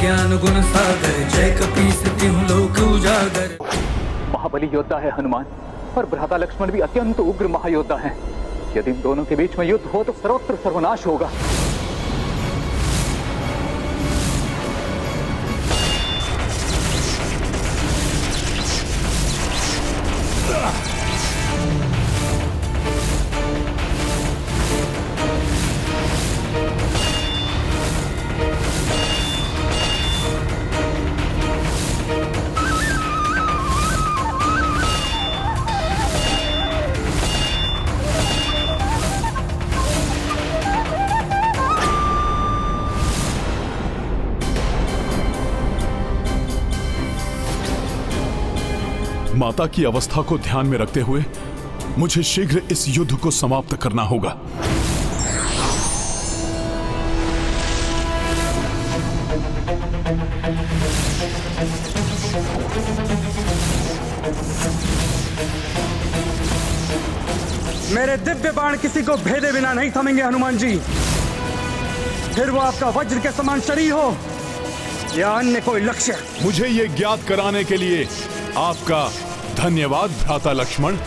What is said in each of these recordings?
ज्ञान गुण सागर, जय कपीस तिहुँ लोक उजागर। महाबली योद्धा है हनुमान और भ्राता लक्ष्मण भी अत्यंत उग्र महायोद्धा हैं। यदि इन दोनों के बीच में युद्ध हो तो सर्वत्र सर्वनाश होगा। माता की अवस्था को ध्यान में रखते हुए मुझे शीघ्र इस युद्ध को समाप्त करना होगा। मेरे दिव्य बाण किसी को भेदे बिना नहीं थमेंगे हनुमान जी। फिर वो आपका वज्र के समान शरीर हो या अन्य कोई लक्ष्य। मुझे ये ज्ञात कराने के लिए आपका धन्यवाद भ्राता लक्ष्मण।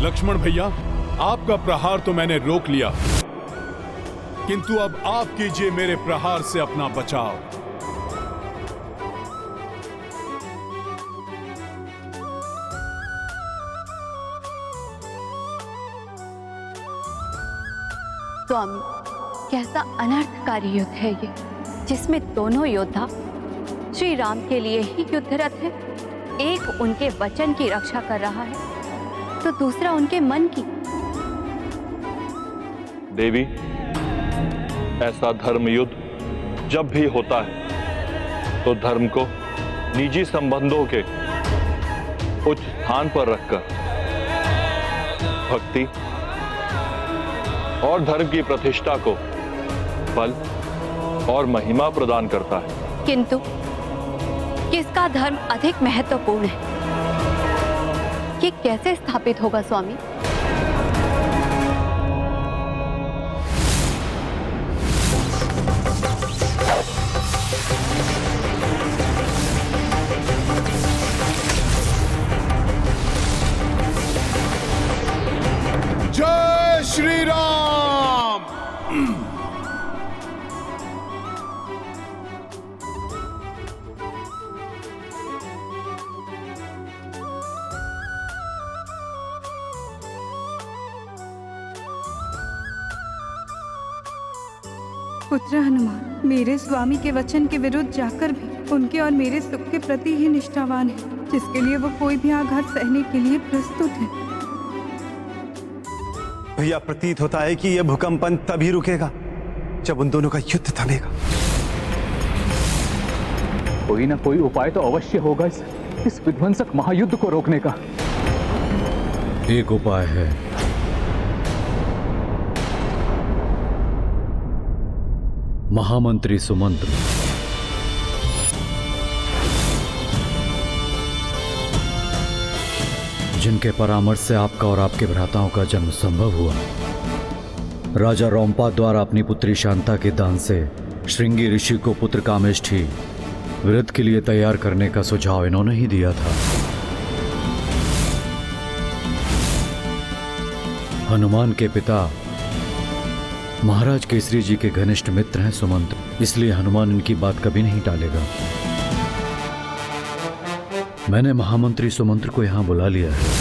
लक्ष्मण भैया, आपका प्रहार तो मैंने रोक लिया, किंतु अब आप कीजिए मेरे प्रहार से अपना बचाव। स्वामी, कैसा अनर्थकारी युद्ध है ये, जिसमें दोनों योद्धा श्री राम के लिए ही युद्धरत है। एक उनके वचन की रक्षा कर रहा है तो दूसरा उनके मन की। देवी, ऐसा धर्म युद्ध जब भी होता है तो धर्म को निजी संबंधों के उच्च स्थान पर रखकर भक्ति और धर्म की प्रतिष्ठा को बल और महिमा प्रदान करता है। किंतु किसका धर्म अधिक महत्वपूर्ण है, ये कैसे स्थापित होगा स्वामी? जय श्री राम। पुत्र हनुमान मेरे स्वामी के वचन के विरुद्ध जाकर भी उनके और मेरे सुख के प्रति ही निष्ठावान है, जिसके लिए वो कोई भी आघात सहने के लिए प्रस्तुत है। भैया, प्रतीत होता है कि यह भूकंपन तभी रुकेगा जब उन दोनों का युद्ध थमेगा। कोई ना कोई उपाय तो अवश्य होगा इस विध्वंसक महायुद्ध को रोकने का। एक उपाय है। महामंत्री सुमंत्र जिनके परामर्श से आपका और आपके भ्राताओं का जन्म संभव हुआ, राजा रोम्पा द्वारा अपनी पुत्री शांता के दान से श्रृंगी ऋषि को पुत्र कामेष्ठी व्रत के लिए तैयार करने का सुझाव इन्होंने ही दिया था। हनुमान के पिता महाराज केसरी जी के घनिष्ठ मित्र हैं सुमंत्र, इसलिए हनुमान इनकी बात कभी नहीं टालेगा। मैंने महामंत्री सुमंत्र को यहां बुला लिया है।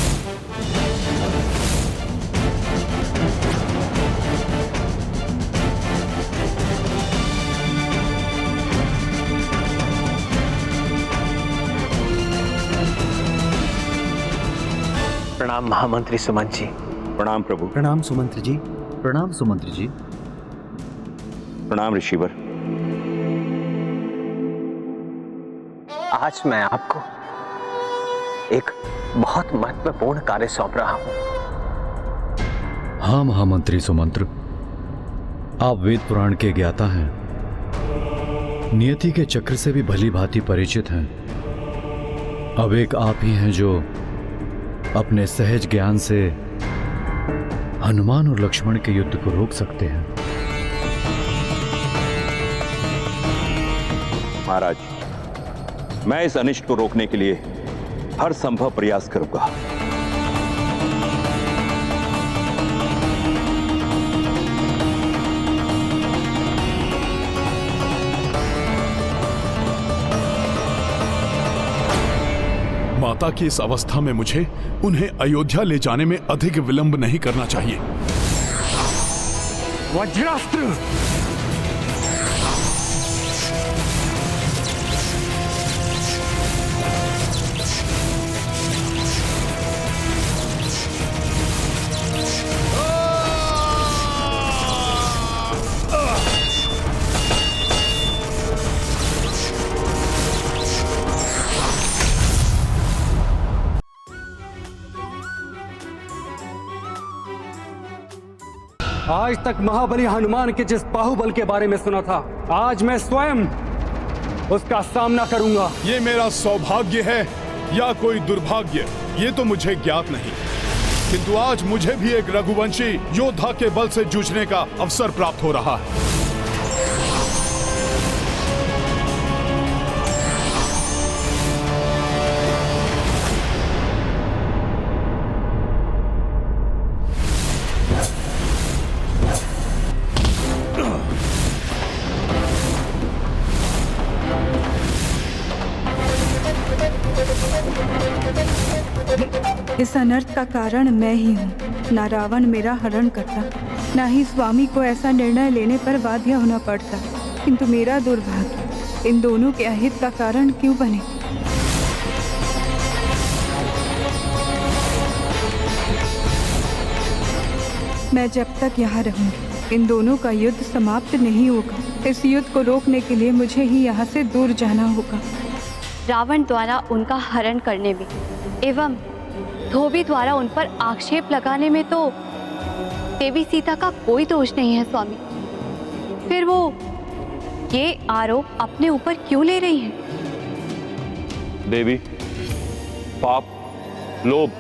प्रणाम महामंत्री सुमंत जी। प्रणाम प्रभु। प्रणाम सुमंत्र जी। प्रणाम सुमंत्र जी। प्रणाम ऋषिवर। आज मैं आपको एक बहुत महत्वपूर्ण कार्य सौंप रहा हूं। हाँ महामंत्री सुमंत्र, आप वेद पुराण के ज्ञाता हैं, नियति के चक्र से भी भली भांति परिचित हैं। अब एक आप ही हैं जो अपने सहज ज्ञान से हनुमान और लक्ष्मण के युद्ध को रोक सकते हैं। महाराज, मैं इस अनिष्ट को रोकने के लिए हर संभव प्रयास करूंगा। माता की इस अवस्था में मुझे उन्हें अयोध्या ले जाने में अधिक विलंब नहीं करना चाहिए। वज्रास्त्र। आज तक महाबली हनुमान के जिस बाहुबल के बारे में सुना था, आज मैं स्वयं उसका सामना करूंगा। ये मेरा सौभाग्य है या कोई दुर्भाग्य, ये तो मुझे ज्ञात नहीं, किंतु आज मुझे भी एक रघुवंशी योद्धा के बल से जूझने का अवसर प्राप्त हो रहा है। इस अनर्थ का कारण मैं ही हूँ। ना रावण मेरा हरण करता, ना ही स्वामी को ऐसा निर्णय लेने पर बाध्य होना पड़ता, किंतु मेरा दुर्भाग्य इन दोनों के अहित का कारण क्यों बने। मैं जब तक यहाँ रहूंगी, इन दोनों का युद्ध समाप्त नहीं होगा। इस युद्ध को रोकने के लिए मुझे ही यहाँ से दूर जाना होगा। रावण द्वारा उनका हरण करने में एवं धोबी द्वारा उन पर आक्षेप लगाने में तो देवी सीता का कोई दोष नहीं है स्वामी। फिर वो ये आरोप अपने ऊपर क्यों ले रही हैं? देवी, पाप, लोभ,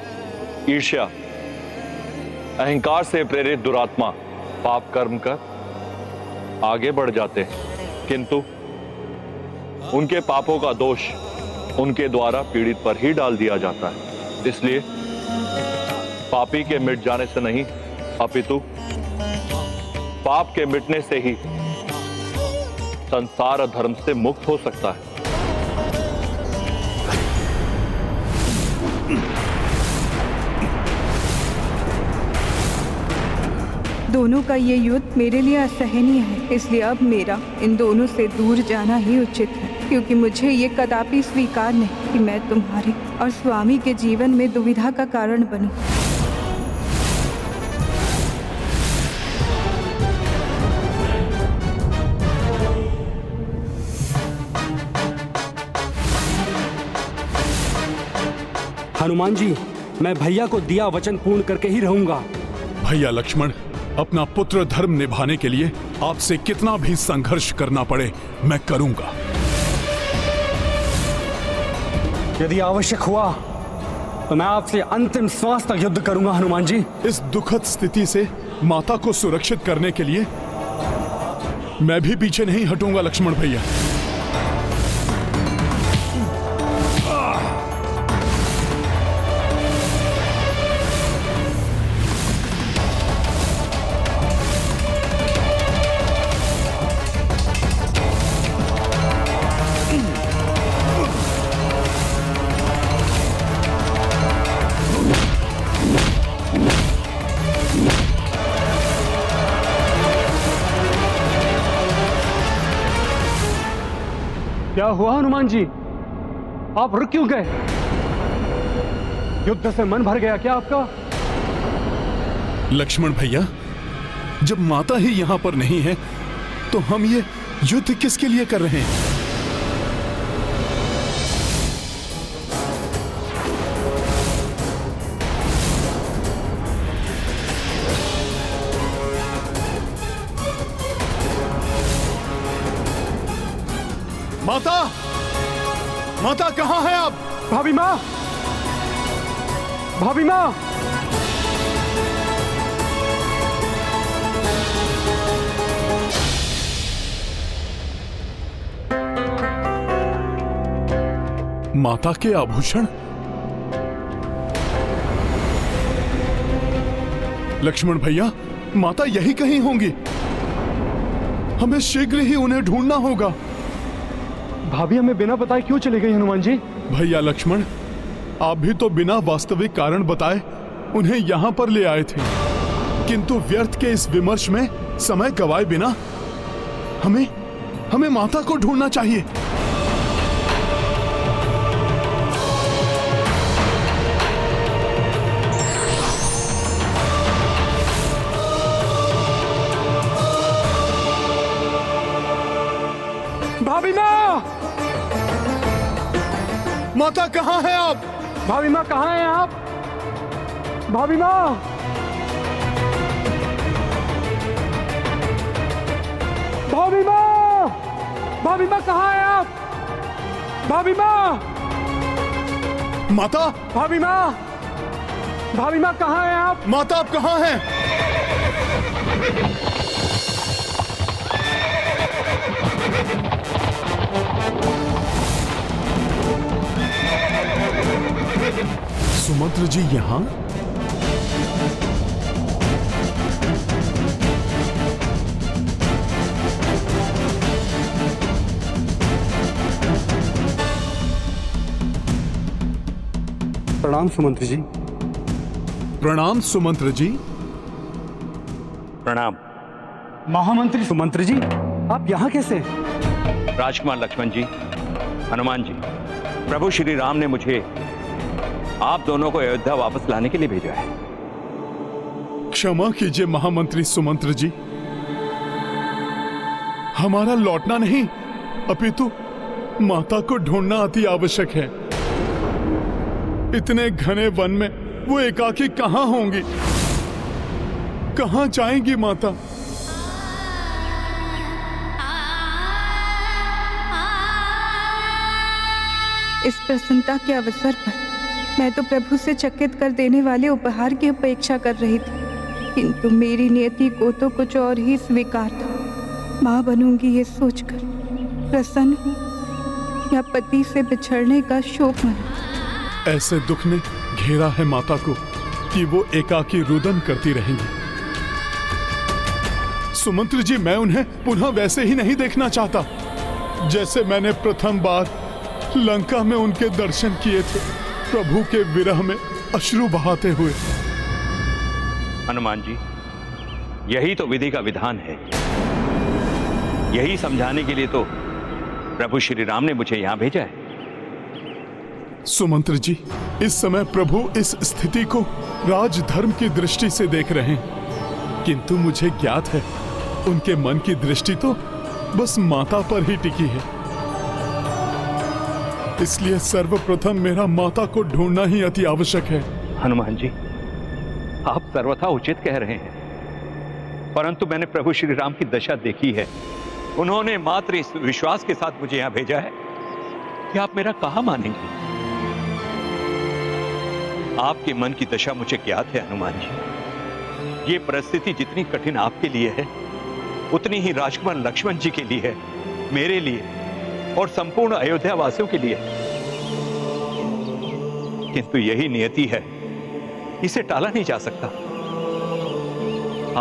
ईर्ष्या, अहंकार से प्रेरित दुरात्मा पाप कर्म कर आगे बढ़ जाते हैं, किंतु उनके पापों का दोष उनके द्वारा पीड़ित पर ही डाल दिया जाता है। इसलिए पापी के मिट जाने से नहीं, अपितु पाप के मिटने से ही संसार धर्म से मुक्त हो सकता है। दोनों का ये युद्ध मेरे लिए असहनीय है, इसलिए अब मेरा इन दोनों से दूर जाना ही उचित है, क्योंकि मुझे ये कदापि स्वीकार नहीं कि मैं तुम्हारे और स्वामी के जीवन में दुविधा का कारण बनूं। हनुमान जी, मैं भैया को दिया वचन पूर्ण करके ही रहूंगा। भैया लक्ष्मण, अपना पुत्र धर्म निभाने के लिए आपसे कितना भी संघर्ष करना पड़े मैं करूंगा। यदि आवश्यक हुआ तो मैं आपसे अंतिम श्वास तक युद्ध करूंगा हनुमान जी। इस दुखद स्थिति से माता को सुरक्षित करने के लिए मैं भी पीछे नहीं हटूंगा लक्ष्मण भैया। क्या हुआ हनुमान जी, आप रुक क्यों गए? युद्ध से मन भर गया क्या आपका? लक्ष्मण भैया, जब माता ही यहां पर नहीं है तो हम ये युद्ध किसके लिए कर रहे हैं? माता, माता कहां है आप? भाभी माँ, भाभी माँ, माता के आभूषण? लक्ष्मण भैया, माता यही कहीं होंगी। हमें शीघ्र ही उन्हें ढूंढना होगा। भाभी हमें बिना बताए क्यों चले गई हनुमान जी? भैया लक्ष्मण, आप भी तो बिना वास्तविक कारण बताए उन्हें यहां पर ले आए थे, किंतु व्यर्थ के इस विमर्श में समय गवाए बिना हमें माता को ढूंढना चाहिए। भाभी माँ, माता कहां है आप? भाभी माँ कहाँ हैं आप? भाभी माँ, भाभी माँ, भाभी माँ कहाँ हैं आप? भाभी माँ, माता, भाभी माँ, भाभी माँ कहाँ हैं आप? माता आप कहां हैं? सुमंत्र जी यहां? प्रणाम सुमंत्र जी। प्रणाम सुमंत्र जी। प्रणाम। महामंत्री सुमंत्र जी, आप यहाँ कैसे? राजकुमार लक्ष्मण जी, हनुमान जी, प्रभु श्री राम ने मुझे आप दोनों को अयोध्या वापस लाने के लिए भेजा है। क्षमा कीजिए महामंत्री सुमंत्र जी, हमारा लौटना नहीं अपितु माता को ढूंढना अति आवश्यक है। इतने घने वन में वो एकाकी कहां होंगी? कहां जाएंगी माता? इस प्रसन्नता के अवसर पर मैं तो प्रभु से चकित कर देने वाले उपहार की अपेक्षा कर रही थी, किंतु मेरी नियति को तो कुछ और ही स्वीकार था। माँ बनूंगी ये सोचकर प्रसन्न हूँ या पति से बिछड़ने का शोक मना। ऐसे दुख ने घेरा है माता को कि वो एकाकी रुदन करती रहेंगी। सुमंत्र जी, मैं उन्हें पुनः वैसे ही नहीं देखना चाहता जैसे मैंने प्रथम बार लंका में उनके दर्शन किए थे, प्रभु के विरह में अश्रु बहाते हुए। हनुमान जी, यही तो विधि का विधान है। यही समझाने के लिए तो प्रभु श्री राम ने मुझे यहां भेजा है। सुमंत्र जी, इस समय प्रभु इस स्थिति को राजधर्म की दृष्टि से देख रहे हैं, किंतु मुझे ज्ञात है उनके मन की दृष्टि तो बस माता पर ही टिकी है। इसलिए सर्वप्रथम मेरा माता को ढूंढना ही अति आवश्यक है। हनुमान जी, आप सर्वथा उचित कह रहे हैं, परंतु मैंने प्रभु श्री राम की दशा देखी है। उन्होंने मात्र इस विश्वास के साथ मुझे यहां भेजा है कि आप मेरा कहां मानेंगे। आपके मन की दशा मुझे ज्ञात है हनुमान जी। ये परिस्थिति जितनी कठिन आपके लिए है, उतनी ही राजकुमार लक्ष्मण जी के लिए है, मेरे लिए और संपूर्ण अयोध्या वासियों के लिए। किंतु यही नियति है, इसे टाला नहीं जा सकता।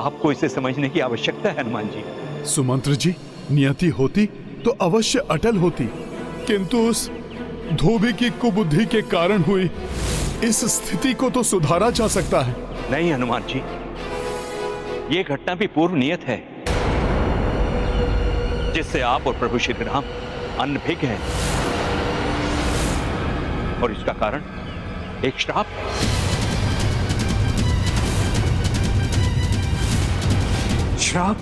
आपको इसे समझने की आवश्यकता है हनुमान जी। सुमंत्र जी, नियति होती तो अवश्य अटल होती, किंतु उस धोबी की कुबुद्धि के कारण हुई इस स्थिति को तो सुधारा जा सकता है। नहीं हनुमान जी, यह घटना भी पूर्व नियत है, जिससे आप और प्रभु श्री राम अनभिज्ञ हैं। और इसका कारण एक श्राप। श्राप?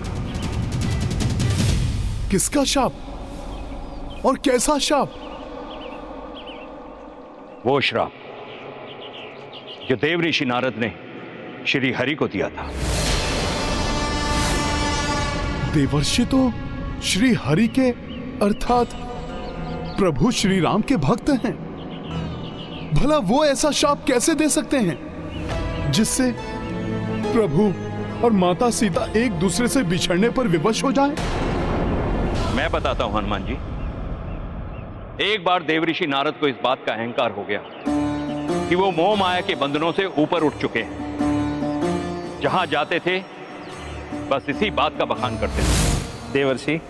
किसका शाप और कैसा शाप? वो श्राप जो देव ऋषि नारद ने श्री हरि को दिया था। देवर्षि तो श्री हरि के अर्थात प्रभु श्री राम के भक्त हैं। भला वो ऐसा शाप कैसे दे सकते हैं जिससे प्रभु और माता सीता एक दूसरे से बिछड़ने पर विवश हो जाएं? मैं बताता हूं हनुमान जी। एक बार देवऋषि नारद को इस बात का अहंकार हो गया कि वो मोह माया के बंधनों से ऊपर उठ चुके हैं। जहां जाते थे बस इसी बात का बखान करते थे। देवर्षि,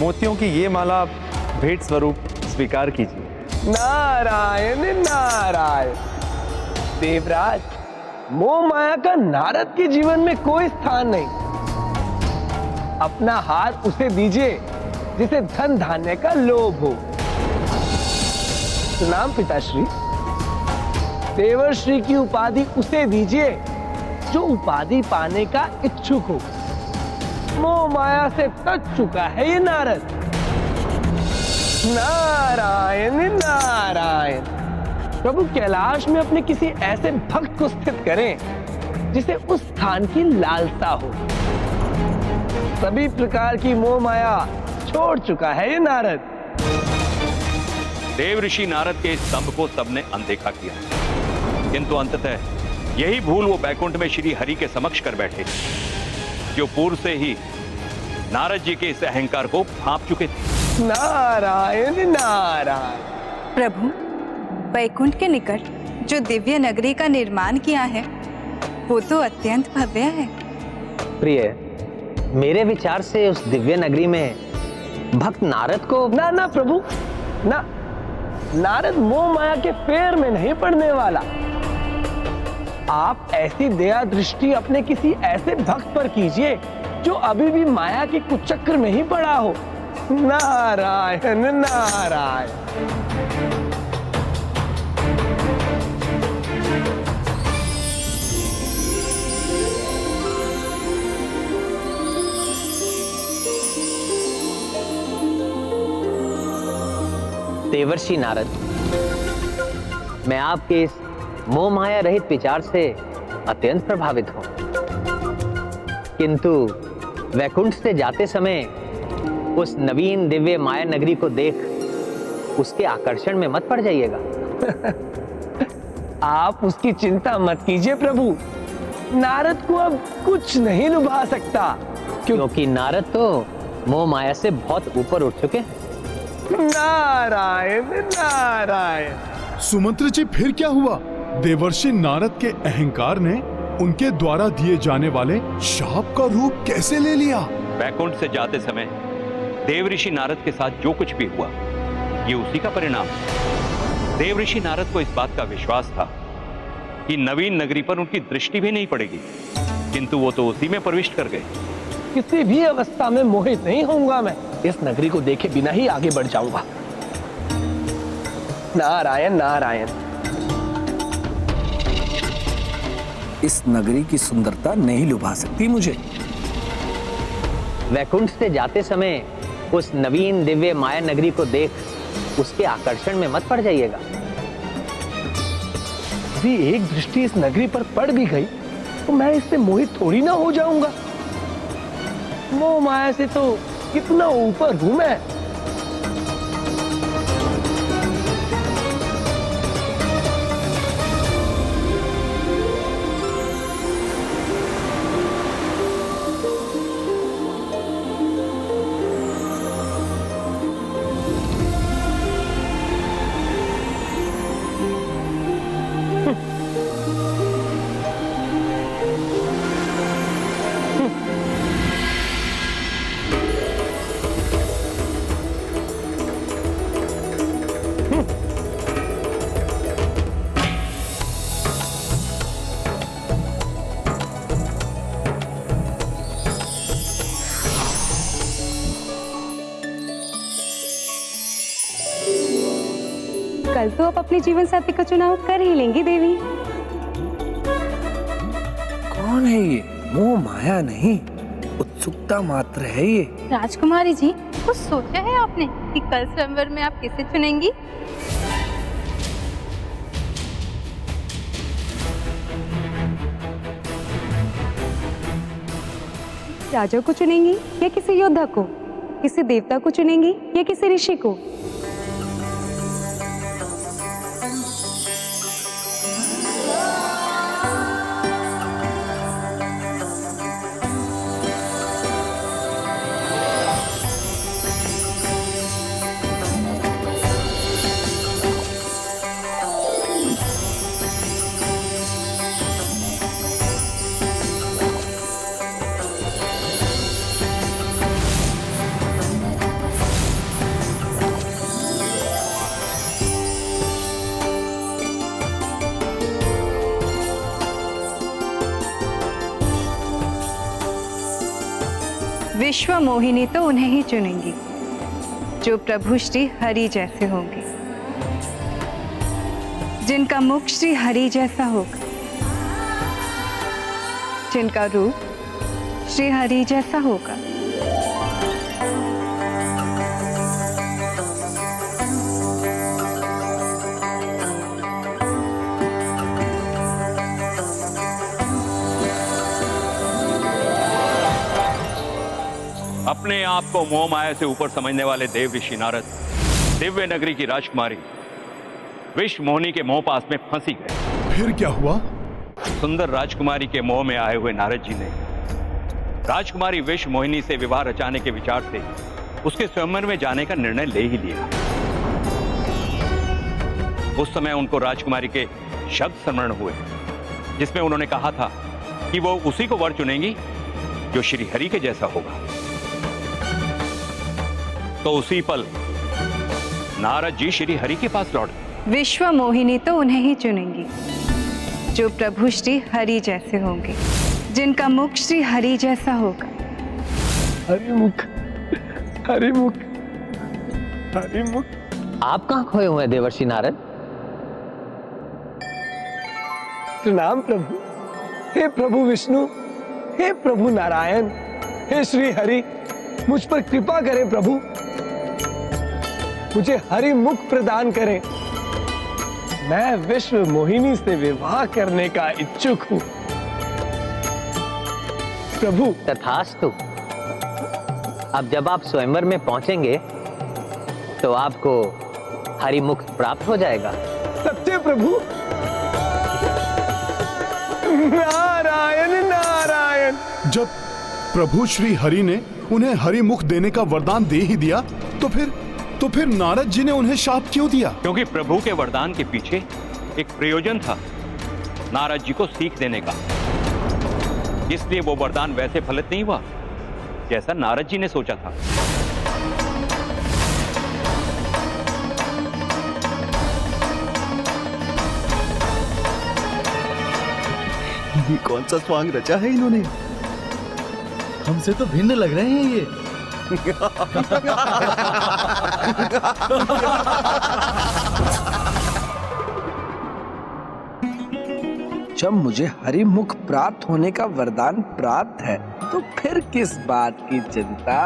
मोतियों की ये माला भेंट स्वरूप स्वीकार कीजिए। नारायण नारायण। देवराज, मोह माया का नारद के जीवन में कोई स्थान नहीं। अपना हार उसे दीजिए जिसे धन धान्य का लोभ हो। प्रणाम पिताश्री। देवर्षि की उपाधि उसे दीजिए जो उपाधि पाने का इच्छुक हो। मोह माया से तज चुका है ये नारद। नारायण नारायण। प्रभु कैलाश में अपने किसी ऐसे भक्त को स्थित करें जिसे उस स्थान की लालसा हो। सभी प्रकार की मोह माया छोड़ चुका है ये नारद। देवऋषि नारद के इस स्तंभ को सबने अनदेखा किया, किंतु अंततः यही भूल वो बैकुंठ में श्री हरि के समक्ष कर बैठे जो पूर्व से ही नारद जी के इस अहंकार को भांप चुके थे। नारायण नारायण। प्रभु, वैकुंठ के निकट जो दिव्य नगरी का निर्माण किया है वो तो अत्यंत भव्य है। प्रिय, मेरे विचार से उस दिव्य नगरी में भक्त नारद को ना प्रभु ना। नारद मोह माया के फेर में नहीं पड़ने वाला। आप ऐसी दया दृष्टि अपने किसी ऐसे भक्त पर कीजिए जो अभी भी माया के कुचक्र में ही पड़ा हो। नारायण नारायण। देवर्षि नारद, मैं आपके इस मोह माया रहित विचार से अत्यंत प्रभावित हूं, किंतु वैकुंठ से जाते समय उस नवीन दिव्य माया नगरी को देख उसके आकर्षण में मत पड़ जाइएगा। आप उसकी चिंता मत कीजिए प्रभु। नारद को अब कुछ नहीं लुभा सकता, क्योंकि नारद तो मोह माया से बहुत ऊपर उठ चुके हैं। नारायण नारायण। सुमंत्र जी, फिर क्या हुआ? देवर्षि नारद के अहंकार ने उनके द्वारा दिए जाने वाले शाप का रूप कैसे ले लिया? वैकुंठ से जाते समय देवऋषि नारद के साथ जो कुछ भी हुआ ये उसी का परिणाम है। देवऋषि नारद को इस बात का विश्वास था कि नवीन नगरी पर उनकी दृष्टि भी नहीं पड़ेगी, किंतु वो तो उसी में प्रविष्ट कर गए। किसी भी अवस्था में मोहित नहीं होऊंगा मैं। इस नगरी को देखे बिना ही आगे बढ़ जाऊंगा। नारायण नारायण। इस नगरी की सुंदरता नहीं लुभा सकती मुझे। वैकुंठ से जाते समय उस नवीन दिव्य माया नगरी को देख उसके आकर्षण में मत पड़ जाइएगा। यदि एक दृष्टि इस नगरी पर पड़ भी गई तो मैं इससे मोहित थोड़ी ना हो जाऊंगा। मोह माया से तो कितना ऊपर हूं मैं। कल तो आप अपने जीवन साथी का चुनाव कर ही लेंगी देवी। कौन है ये? मोह माया नहीं, उत्सुकता मात्र है ये। राजकुमारी जी, कुछ सोचा है आपने कि कल स्वयंवर में आप किसे चुनेंगी? राजा को चुनेंगी या किसी योद्धा को, किसी देवता को चुनेंगी या किसी ऋषि को? विश्व मोहिनी तो उन्हें ही चुनेंगी जो प्रभु श्री हरि जैसे होंगे, जिनका मुख श्री हरि जैसा होगा, जिनका रूप श्री हरि जैसा होगा। अपने आप को मोह माया से ऊपर समझने वाले देव ऋषि नारद दिव्य नगरी की राजकुमारी विश्व मोहिनी के मोह पास में फंसी गए। फिर क्या हुआ? सुंदर राजकुमारी के मोह में आए हुए नारद जी ने राजकुमारी विश्व मोहिनी से विवाह रचाने के विचार से उसके स्वयंवर में जाने का निर्णय ले ही लिया। उस समय उनको राजकुमारी के शब्द स्मरण हुए जिसमें उन्होंने कहा था कि वो उसी को वर चुनेंगी जो श्री हरि के जैसा होगा। तो उसी पल नारद जी श्री हरि के पास लौट गए। विश्व मोहिनी तो उन्हें ही चुनेंगी जो प्रभु श्री हरि जैसे होंगे, जिनका मुख श्री हरि जैसा होगा। हरिमुख, हरिमुख, हरिमुख। आप कहाँ खोए हुए हैं देवर्षि नारद? प्रणाम प्रभु। हे प्रभु विष्णु, हे प्रभु नारायण, हे श्री हरि, मुझ पर कृपा करें प्रभु, मुझे हरि मुख प्रदान करें। मैं विश्व मोहिनी से विवाह करने का इच्छुक हूं प्रभु। तथास्तु। अब जब आप स्वयंवर में पहुंचेंगे तो आपको हरिमुख प्राप्त हो जाएगा। सत्य प्रभु। नारायण नारायण। जब प्रभु श्री हरि ने उन्हें हरिमुख देने का वरदान दे ही दिया तो फिर नारद जी ने उन्हें शाप क्यों दिया? क्योंकि प्रभु के वरदान के पीछे एक प्रयोजन था नारद जी को सीख देने का। इसलिए वो वरदान वैसे फलित नहीं हुआ जैसा नारद जी ने सोचा था। ये कौन सा स्वांग रचा है इन्होंने? हमसे तो भिन्न लग रहे हैं ये। जब मुझे हरिमुख प्राप्त होने का वरदान प्राप्त है तो फिर किस बात की चिंता?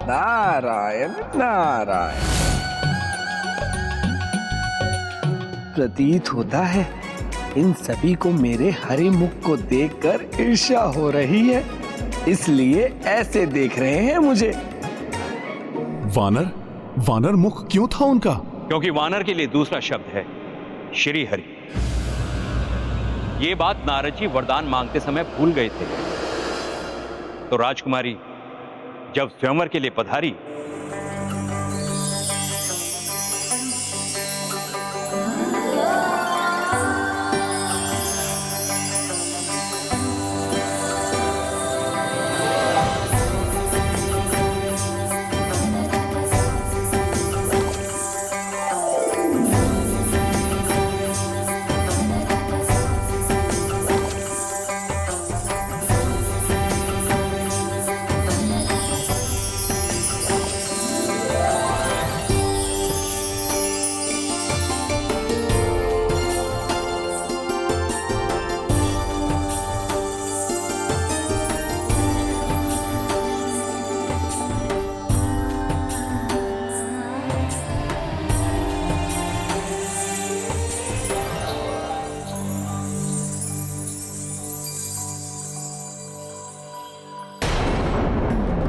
नारायण नारायण। प्रतीत होता है इन सभी को मेरे हरिमुख को देखकर ईर्ष्या हो रही है, इसलिए ऐसे देख रहे हैं मुझे। वानर मुख क्यों था उनका? क्योंकि वानर के लिए दूसरा शब्द है श्री हरि। ये बात नारद जी वरदान मांगते समय भूल गए थे। तो राजकुमारी जब स्वयंवर के लिए पधारी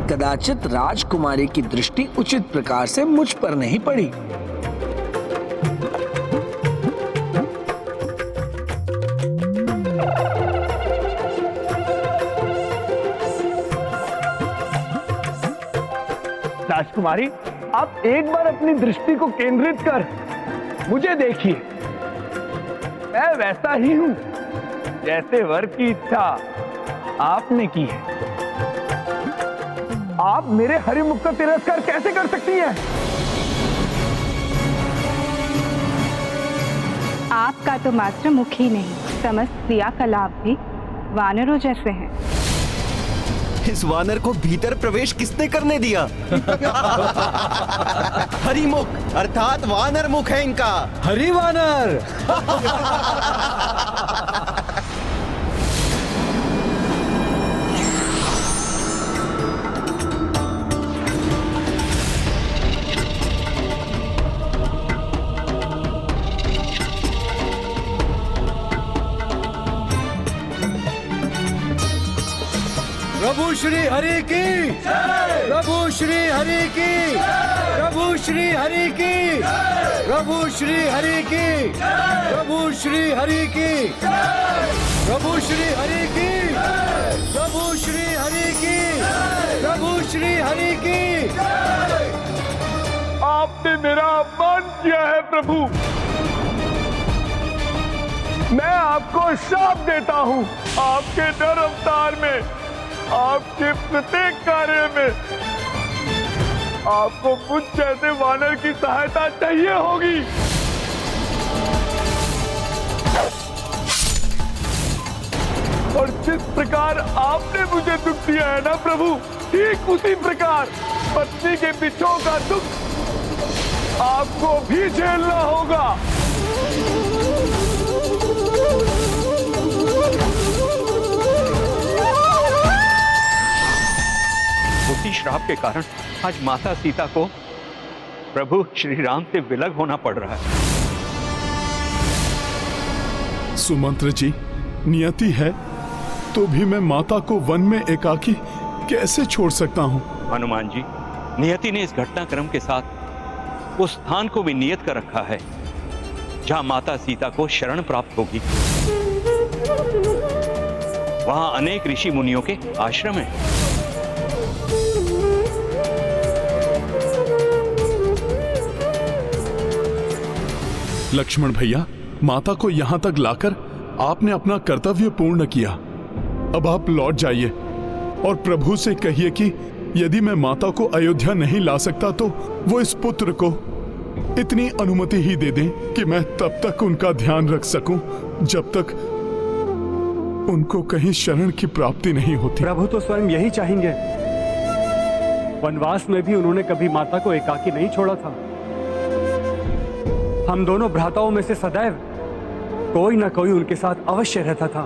कदाचित राजकुमारी की दृष्टि उचित प्रकार से मुझ पर नहीं पड़ी। राजकुमारी, आप एक बार अपनी दृष्टि को केंद्रित कर मुझे देखिए। मैं वैसा ही हूं जैसे वर की इच्छा आपने की है। आप मेरे हरिमुख का तिरस्कार कैसे कर सकती हैं? आपका तो मात्र मुख ही नहीं, समस्त क्रियाकलाप भी वानरों जैसे हैं। इस वानर को भीतर प्रवेश किसने करने दिया? हरिमुख अर्थात वानर मुख है इनका। हरि वानर। प्रभु श्री हरि की, प्रभु श्री हरि की, प्रभु श्री हरि की, प्रभु श्री हरि की, प्रभु श्री हरि की, प्रभु श्री हरि की, प्रभु श्री हरि की, प्रभु श्री हरि की। आपने मेरा अपमान किया है प्रभु। मैं आपको शाप देता हूं। आपके नर अवतार में, आपके प्रत्येक कार्य में आपको मुझ जैसे वानर की सहायता चाहिए होगी। और जिस प्रकार आपने मुझे दुख दिया है ना प्रभु, ठीक उसी प्रकार पत्नी के बिछोह का दुख आपको भी झेलना होगा। उसी श्राप के कारण आज माता सीता को प्रभु श्री राम से विलग होना पड़ रहा है। सुमंत्र जी, नियति है तो भी मैं माता को वन में एकाकी कैसे छोड़ सकता हूँ? हनुमान जी, नियति ने इस घटनाक्रम के साथ उस स्थान को भी नियत कर रखा है जहां माता सीता को शरण प्राप्त होगी। वहां अनेक ऋषि मुनियों के आश्रम हैं। लक्ष्मण भैया, माता को यहाँ तक लाकर आपने अपना कर्तव्य पूर्ण किया। अब आप लौट जाइए और प्रभु से कहिए कि यदि मैं माता को अयोध्या नहीं ला सकता तो वो इस पुत्र को इतनी अनुमति ही दे दें कि मैं तब तक उनका ध्यान रख सकूं जब तक उनको कहीं शरण की प्राप्ति नहीं होती। प्रभु तो स्वयं यही चाहेंगे। वनवास में भी उन्होंने कभी माता को एकाकी नहीं छोड़ा था। हम दोनों भ्राताओं में से सदैव कोई ना कोई उनके साथ अवश्य रहता था,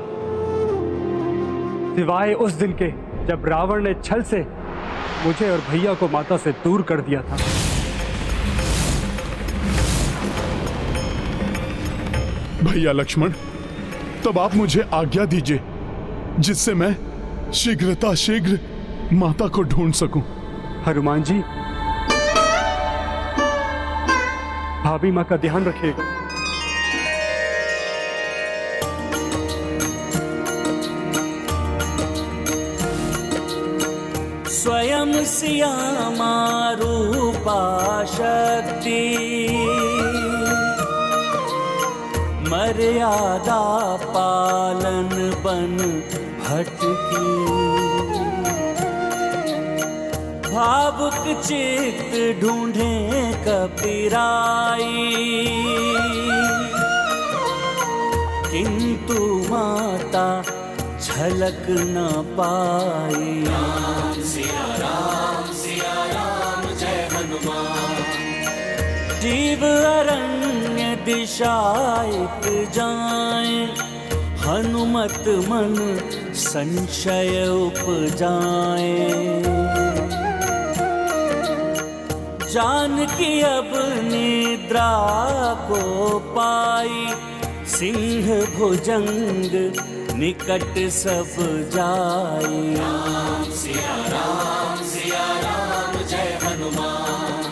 सिवाय उस दिन के जब रावण ने छल से मुझे और भैया को माता से दूर कर दिया था। भैया लक्ष्मण, तब आप मुझे आज्ञा दीजिए जिससे मैं शीघ्र माता को ढूंढ सकूं। हनुमान जी, भाभी माँ का ध्यान रखिएगा। स्वयं श्यामा रूपा शक्ति, मर्यादा पालन बन भटकी, भावुक चित्त ढूंढे कपिराई, किंतु माता झलक न पाई। राम सिया राम जय हनुमान। जीव अरण्य दिशायित जाए, हनुमत मन संशय उपजाए। जानकी अब निद्रा को पाई, सिंह भुजंग निकट सब जाए। राम सिया राम जय हनुमान।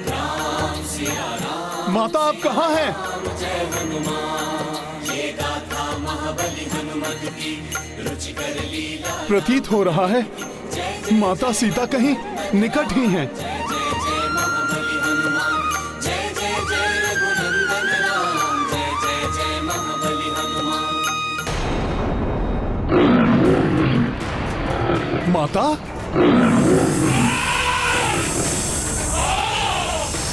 राम सिया राम। माता आप कहाँ हैं? जय हनुमान। ये गाथा महाबली हनुमत की रुचिकर लीला। प्रतीत हो रहा है माता सीता कहीं निकट ही हैं। माता,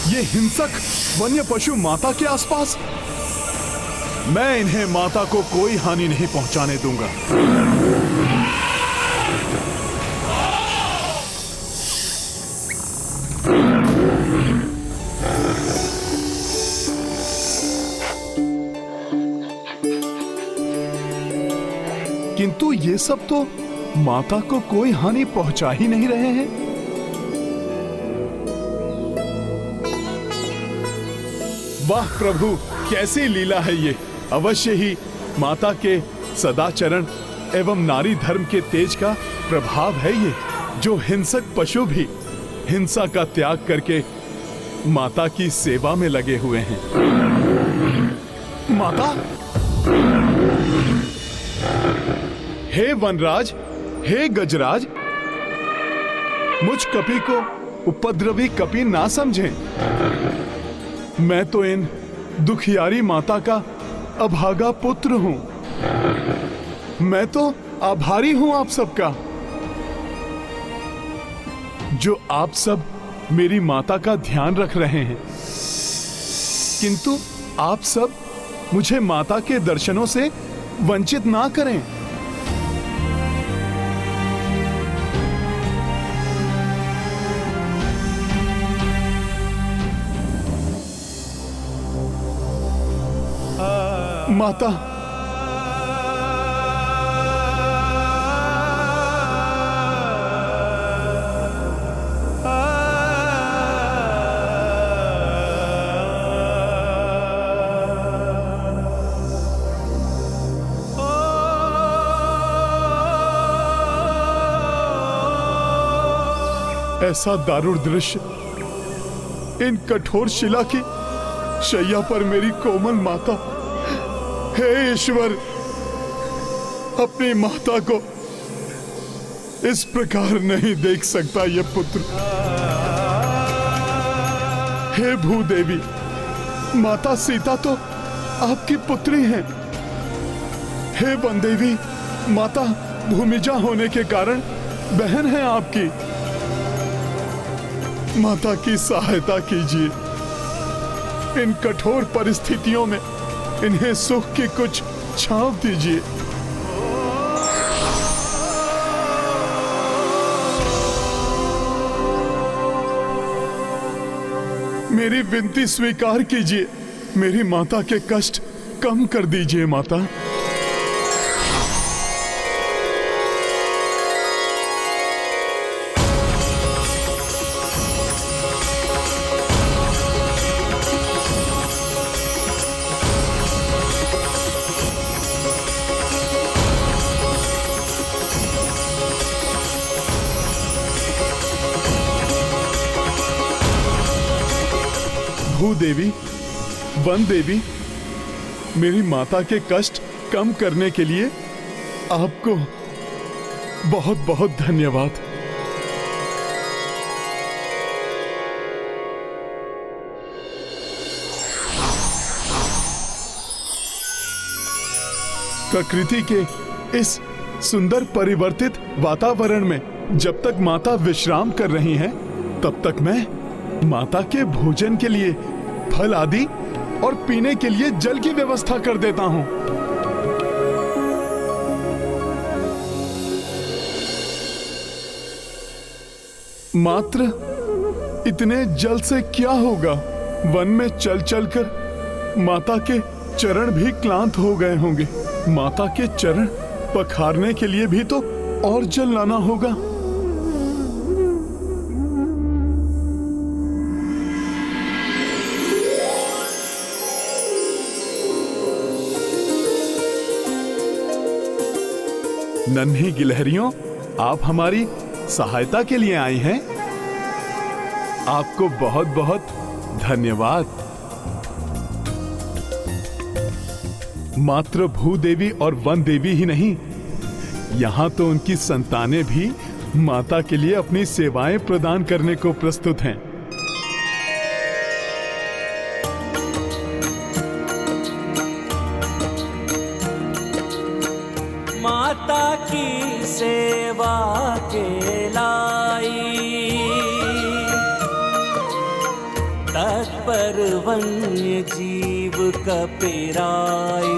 ये हिंसक वन्य पशु माता के आसपास। मैं इन्हें माता को कोई हानि नहीं पहुंचाने दूंगा। किंतु ये सब तो माता को कोई हानि पहुंचा ही नहीं रहे हैं। वाह प्रभु, कैसी लीला है ये। अवश्य ही माता के सदाचरण एवं नारी धर्म के तेज का प्रभाव है ये, जो हिंसक पशु भी हिंसा का त्याग करके माता की सेवा में लगे हुए हैं। माता, हे वनराज, हे गजराज, मुझ कपि को उपद्रवी कपि ना समझें। मैं तो इन दुखियारी माता का अभागा पुत्र हूं। मैं तो आभारी हूं आप सबका, जो आप सब मेरी माता का ध्यान रख रहे हैं। किंतु आप सब मुझे माता के दर्शनों से वंचित ना करें। माता, ऐसा दारुण दृश्य, इन कठोर शिला की शैया पर मेरी कोमल माता। हे ईश्वर, अपनी माता को इस प्रकार नहीं देख सकता ये पुत्र। हे भूदेवी, माता सीता तो आपकी पुत्री हैं। हे वनदेवी, माता भूमिजा होने के कारण बहन है आपकी। माता की सहायता कीजिए। इन कठोर परिस्थितियों में इन्हें सुख की कुछ छांव दीजिए। मेरी विनती स्वीकार कीजिए। मेरी माता के कष्ट कम कर दीजिए माता। भूदेवी, वन देवी, मेरी माता के कष्ट कम करने के लिए आपको बहुत बहुत धन्यवाद। प्रकृति के इस सुंदर परिवर्तित वातावरण में जब तक माता विश्राम कर रही हैं, तब तक मैं माता के भोजन के लिए फल आदि और पीने के लिए जल की व्यवस्था कर देता हूं। मात्र इतने जल से क्या होगा? वन में चल चलकर माता के चरण भी क्लांत हो गए होंगे। माता के चरण पखारने के लिए भी तो और जल लाना होगा। नन्ही गिलहरियों, आप हमारी सहायता के लिए आई हैं। आपको बहुत बहुत धन्यवाद। मात्र भूदेवी और वन देवी ही नहीं, यहाँ तो उनकी संतानें भी माता के लिए अपनी सेवाएं प्रदान करने को प्रस्तुत हैं। माता की सेवा के लाई तत्पर वन्य जीव कपिराई,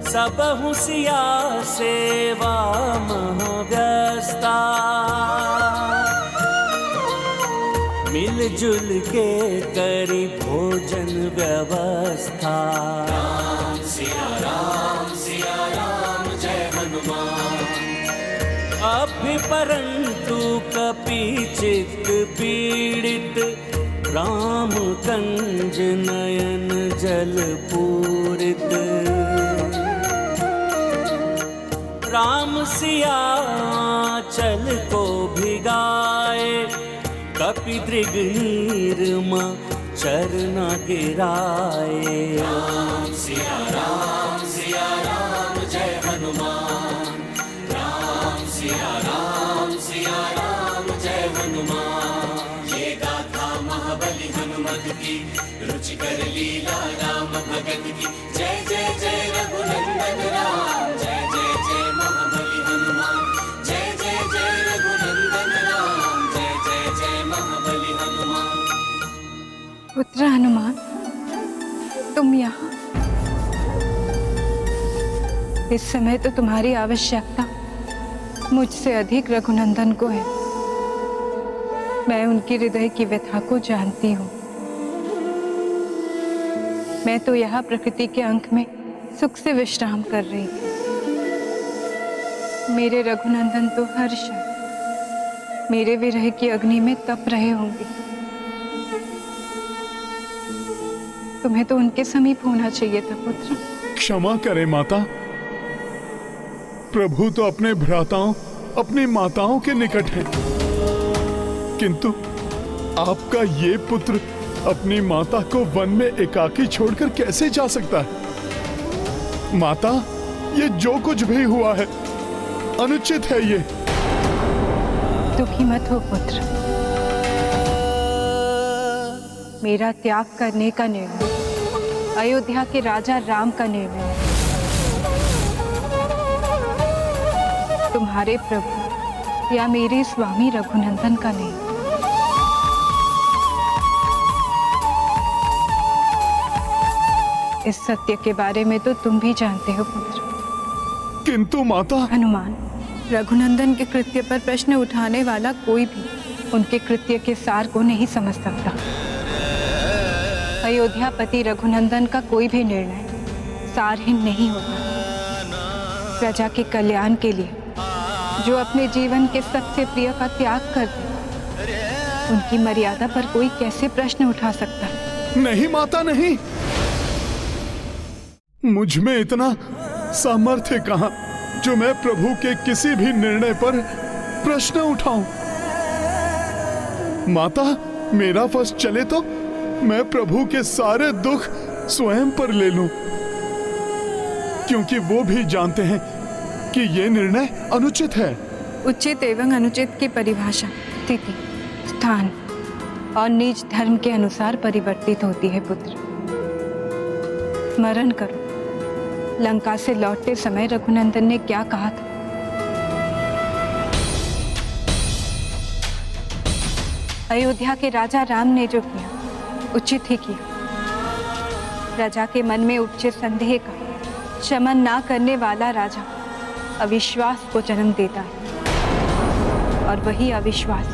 सब हुसिया सेवा महाव्यस्ता, मिलजुल के करी भोजन व्यवस्था। राम सिया राम जय हनुमान। अभिपरंतु कपिचित पीड़ित, राम कंज नयन जल पूरित। राम सिया चल को भिगाए, कपि दृग नीरमा चरना गिराए। राम सिया राम जय हनुमान। राम सिया राम जय हनुमान। ये गाथा महाबली हनुमत की, रुचिकर लीला राम भगत की। जय जय जय रघुनंदन राम, जय जय जय महाबली हनुमान। जय जय जय रघुनंदन राम, जय जय जय महाबली हनुमान। पुत्र हनुमान, तुम यहाँ। इस समय तो तुम्हारी आवश्यकता मुझसे अधिक रघुनंदन को है। मैं उनकी हृदय की व्यथा को जानती हूँ। मैं तो यहाँ प्रकृति के अंक में सुख से विश्राम कर रही थी। मेरे रघुनंदन तो हर क्षण मेरे विरह की अग्नि में तप रहे होंगे। तुम्हें तो उनके समीप होना चाहिए था पुत्र। क्षमा करें माता, प्रभु तो अपने भ्राताओं, अपनी माताओं के निकट है, किंतु आपका ये पुत्र अपनी माता को वन में एकाकी छोड़कर कैसे जा सकता है? माता, ये जो कुछ भी हुआ है अनुचित है। ये दुखी मत हो पुत्र। मेरा त्याग करने का निर्णय अयोध्या के राजा राम का निर्णय है, तुम्हारे प्रभु या मेरे स्वामी रघुनंदन का नहीं। इस सत्य के बारे में तो तुम भी जानते हो पुत्र। किंतु माता। हनुमान, रघुनंदन के कृत्य पर प्रश्न उठाने वाला कोई भी उनके कृत्य के सार को नहीं समझ सकता। अयोध्यापति रघुनंदन का कोई भी निर्णय सारहीन नहीं होता। प्रजा के कल्याण के लिए जो अपने जीवन के सबसे प्रिय का त्याग कर दे, उनकी मर्यादा पर कोई कैसे प्रश्न उठा सकता है? नहीं माता, नहीं। मुझ में इतना सामर्थ्य कहां जो मैं प्रभु के किसी भी निर्णय पर प्रश्न उठाऊं। माता, मेरा वश चले तो मैं प्रभु के सारे दुख स्वयं पर ले लूं, क्योंकि वो भी जानते हैं कि ये निर्णय अनुचित है। उचित एवं अनुचित की परिभाषा स्थिति, स्थान और निज धर्म के अनुसार परिवर्तित होती है पुत्र। स्मरण करो, लंका से लौटते समय रघुनंदन ने क्या कहा था? अयोध्या के राजा राम ने जो किया उचित ही किया। प्रजा के मन में उपजे संदेह का शमन ना करने वाला राजा अविश्वास को जन्म देता है, और वही अविश्वास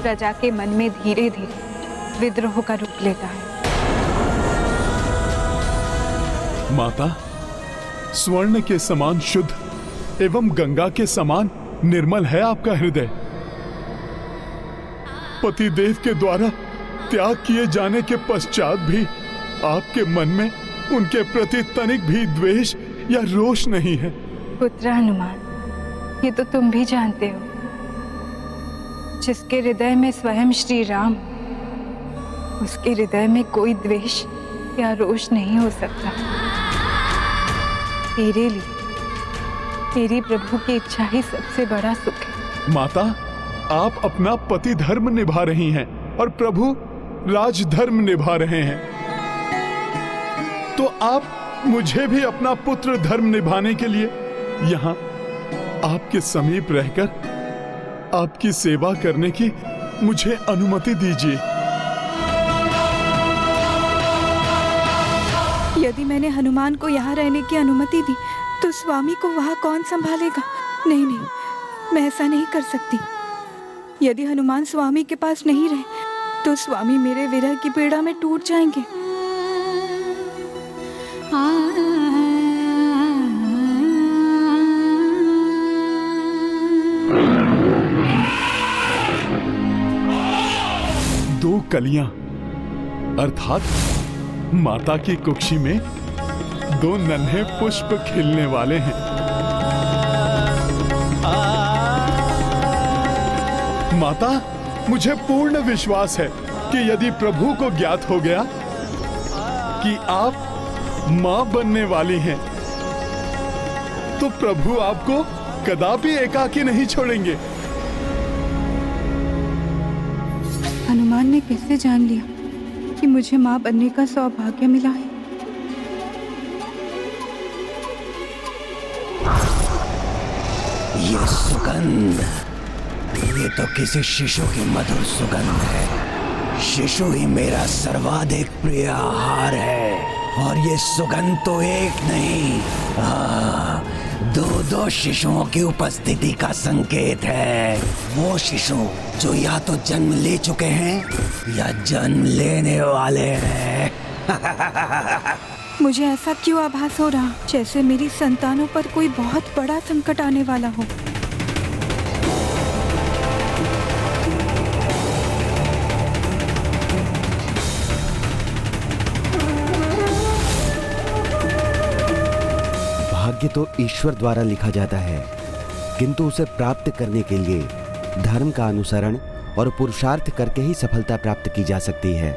प्रजा के मन में धीरे धीरे विद्रोह का रूप लेता है। माता, स्वर्ण के समान शुद्ध एवं गंगा के समान निर्मल है आपका हृदय। पतिदेव के द्वारा त्याग किए जाने के पश्चात भी आपके मन में उनके प्रति तनिक भी द्वेष या रोष नहीं है। पुत्र हनुमान, ये तो तुम भी जानते हो, जिसके हृदय में स्वयं श्री राम, उसके हृदय में कोई द्वेष या रोष नहीं हो सकता। तेरे लिए तेरी प्रभु की इच्छा ही सबसे बड़ा सुख है। माता, आप अपना पति धर्म निभा रही हैं और प्रभु राजधर्म निभा रहे हैं, तो आप मुझे भी अपना पुत्र धर्म निभाने के लिए यहाँ आपके समीप रहकर आपकी सेवा करने की मुझे अनुमति दीजिए। यदि मैंने हनुमान को यहाँ रहने की अनुमति दी तो स्वामी को वहाँ कौन संभालेगा? नहीं नहीं, मैं ऐसा नहीं कर सकती। यदि हनुमान स्वामी के पास नहीं रहे तो स्वामी मेरे विरह की पीड़ा में टूट जाएंगे। दो कलियां अर्थात माता की कुक्षी में दो नन्हे पुष्प खिलने वाले हैं। माता, मुझे पूर्ण विश्वास है कि यदि प्रभु को ज्ञात हो गया कि आप मां बनने वाली हैं, तो प्रभु आपको कदापि एकाकी नहीं छोड़ेंगे। हनुमान ने कैसे जान लिया कि मुझे मां बनने का सौभाग्य मिला है? ये सुगंध, ये तो किसी शिशु की मधुर सुगंध है। शिशु ही मेरा सर्वाधिक प्रिय आहार है, और ये सुगंध तो एक नहीं, दो शिशुओं की उपस्थिति का संकेत है। वो शिशु जो या तो जन्म ले चुके हैं या जन्म लेने वाले हैं। मुझे ऐसा क्यों आभास हो रहा जैसे मेरी संतानों पर कोई बहुत बड़ा संकट आने वाला हो? भाग्य तो ईश्वर द्वारा लिखा जाता है, किंतु उसे प्राप्त करने के लिए धर्म का अनुसरण और पुरुषार्थ करके ही सफलता प्राप्त की जा सकती है।